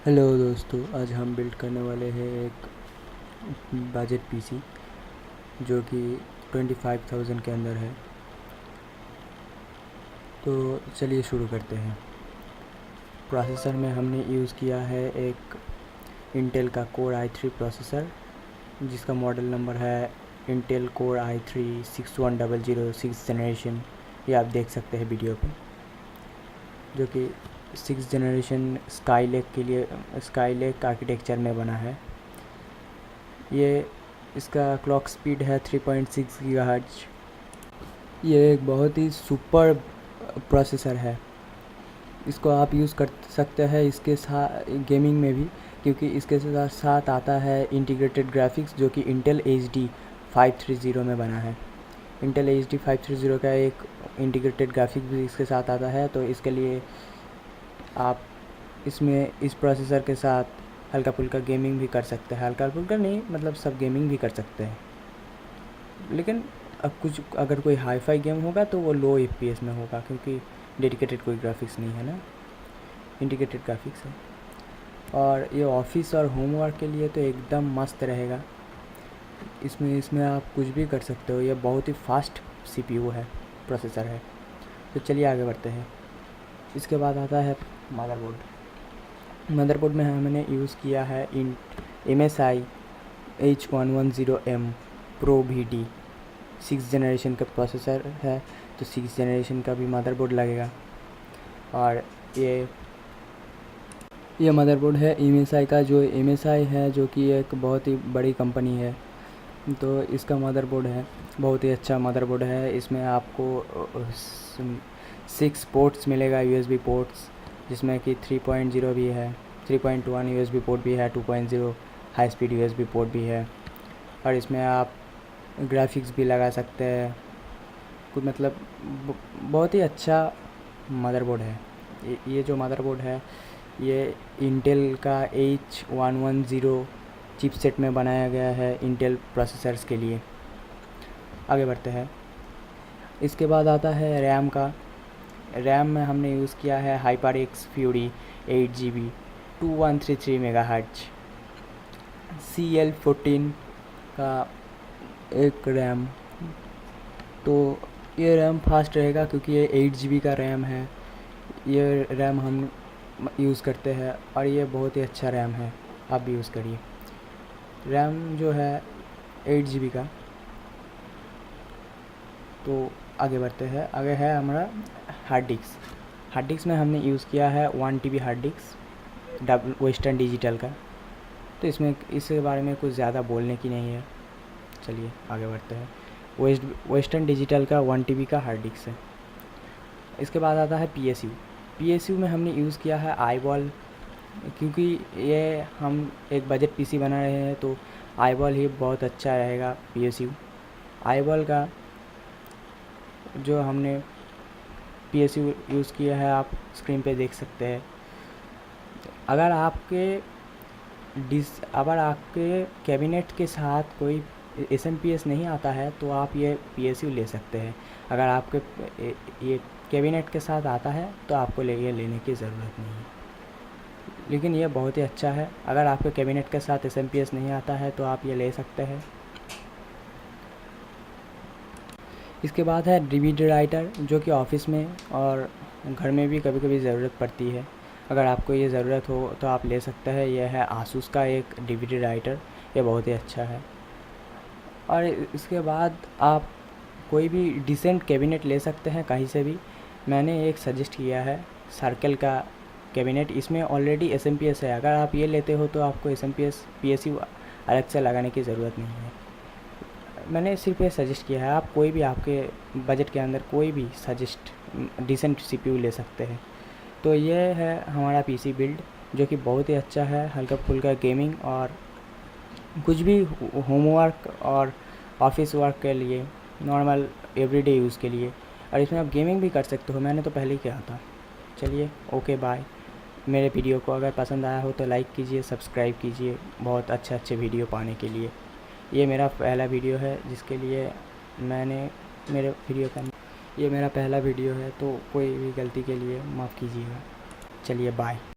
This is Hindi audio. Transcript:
हेलो दोस्तों, आज हम बिल्ड करने वाले हैं एक बजट पीसी जो कि 25,000 के अंदर है। तो चलिए शुरू करते हैं। प्रोसेसर में हमने यूज़ किया है एक इंटेल का कोर i3 प्रोसेसर जिसका मॉडल नंबर है Intel core i3 6100 6th generation. ये आप देख सकते हैं वीडियो पे, जो कि 6th जनरेशन स्काईलेक के लिए स्काईलेक आर्किटेक्चर में बना है। ये इसका क्लॉक स्पीड है 3.6 गीगाहर्ट्ज़। ये एक बहुत ही सुपर प्रोसेसर है। इसको आप यूज़ कर सकते हैं इसके साथ गेमिंग में भी, क्योंकि इसके साथ साथ आता है इंटीग्रेटेड ग्राफिक्स जो कि इंटेल HD 530 में बना है। इंटेल HD 530 का एक इंटीग्रेटेड ग्राफिक्स भी इसके साथ आता है। तो इसके लिए आप इसमें इस प्रोसेसर के साथ हल्का फुल्का गेमिंग भी कर सकते हैं। हल्का फुल्का नहीं, मतलब सब गेमिंग भी कर सकते हैं। लेकिन अब कुछ अगर कोई हाई फाई गेम होगा तो वो लो FPS में होगा, क्योंकि डेडिकेटेड कोई ग्राफिक्स नहीं है ना, इंटीग्रेटेड ग्राफिक्स है। और ये ऑफिस और होमवर्क के लिए तो एकदम मस्त रहेगा। इसमें आप कुछ भी कर सकते हो। ये बहुत ही फास्ट CPU है, प्रोसेसर है। तो चलिए आगे बढ़ते हैं। इसके बाद आता है मदरबोर्ड में हमने यूज़ किया है MSI H110M Pro VD 6th generation का प्रोसेसर है, तो 6th जनरेशन का भी मदरबोर्ड लगेगा। और ये मदरबोर्ड है MSI का, जो MSI है जो कि एक बहुत ही बड़ी कंपनी है। तो इसका मदरबोर्ड है, बहुत ही अच्छा मदरबोर्ड है। इसमें आपको 6 पोर्ट्स मिलेगा, USB पोर्ट्स, जिसमें कि 3.0 भी है, 3.1 USB पोर्ट भी है, 2.0 हाई स्पीड USB पोर्ट भी है। और इसमें आप ग्राफिक्स भी लगा सकते हैं। कुछ मतलब बहुत ही अच्छा मदरबोर्ड है। ये जो मदरबोर्ड है ये इंटेल का H110 चिपसेट में बनाया गया है इंटेल प्रोसेसर्स के लिए। आगे बढ़ते हैं। इसके बाद आता है रैम का। रैम में हमने यूज़ किया है HyperX Fury 8GB 2133 megahertz CL14 का एक रैम। तो ये रैम फास्ट रहेगा क्योंकि ये 8GB का रैम है। ये रैम हम यूज़ करते हैं और ये बहुत ही अच्छा रैम है, आप भी यूज़ करिए। रैम जो है 8GB का। तो आगे बढ़ते हैं। आगे है हमारा हार्ड डिस्क में हमने यूज़ किया है 1 TB hard disk western digital का। तो इसमें इसके बारे में कुछ ज़्यादा बोलने की नहीं है। चलिए आगे बढ़ते हैं। वेस्टर्न डिजिटल का 1 TB का हार्ड डिस्क है। इसके बाद आता है PSU में हमने यूज़ किया है आईबॉल, क्योंकि ये हम एक बजट PC बना रहे हैं तो आईबॉल ही बहुत अच्छा रहेगा। PSU आईबॉल का जो हमने PSU यूज़ किया है आप स्क्रीन पे देख सकते हैं। अगर आपके कैबिनेट के साथ कोई SMPS नहीं आता है तो आप ये PSU ले सकते हैं। अगर आपके ये कैबिनेट के साथ आता है तो आपको ये लेने की ज़रूरत नहीं है, लेकिन ये बहुत ही अच्छा है। अगर आपके कैबिनेट के साथ SMPS नहीं आता है तो आप ये ले सकते हैं। इसके बाद है DVD राइटर, जो कि ऑफिस में और घर में भी कभी कभी ज़रूरत पड़ती है। अगर आपको ये ज़रूरत हो तो आप ले सकते हैं। यह है आसूस का एक DVD राइटर, ये बहुत ही अच्छा है। और इसके बाद आप कोई भी डिसेंट कैबिनेट ले सकते हैं कहीं से भी। मैंने एक सजेस्ट किया है सर्कल का कैबिनेट, इसमें ऑलरेडी SMPS है। अगर आप ये लेते हो तो आपको SMPS PSU अलग से लगाने की ज़रूरत नहीं है। मैंने सिर्फ ये सजेस्ट किया है, आप कोई भी आपके बजट के अंदर कोई भी डिसेंट CPU ले सकते हैं। तो ये है हमारा PC बिल्ड, जो कि बहुत ही अच्छा है। हल्का फुल्का गेमिंग और कुछ भी होमवर्क और ऑफिस वर्क के लिए, नॉर्मल एवरीडे यूज़ के लिए। और इसमें आप गेमिंग भी कर सकते हो, मैंने तो पहले ही किया था। चलिए ओके बाय। मेरे वीडियो को अगर पसंद आया हो तो लाइक कीजिए, सब्सक्राइब कीजिए बहुत अच्छे वीडियो पाने के लिए। ये मेरा पहला वीडियो है जिसके लिए ये मेरा पहला वीडियो है, तो कोई भी गलती के लिए माफ़ कीजिएगा। चलिए बाय।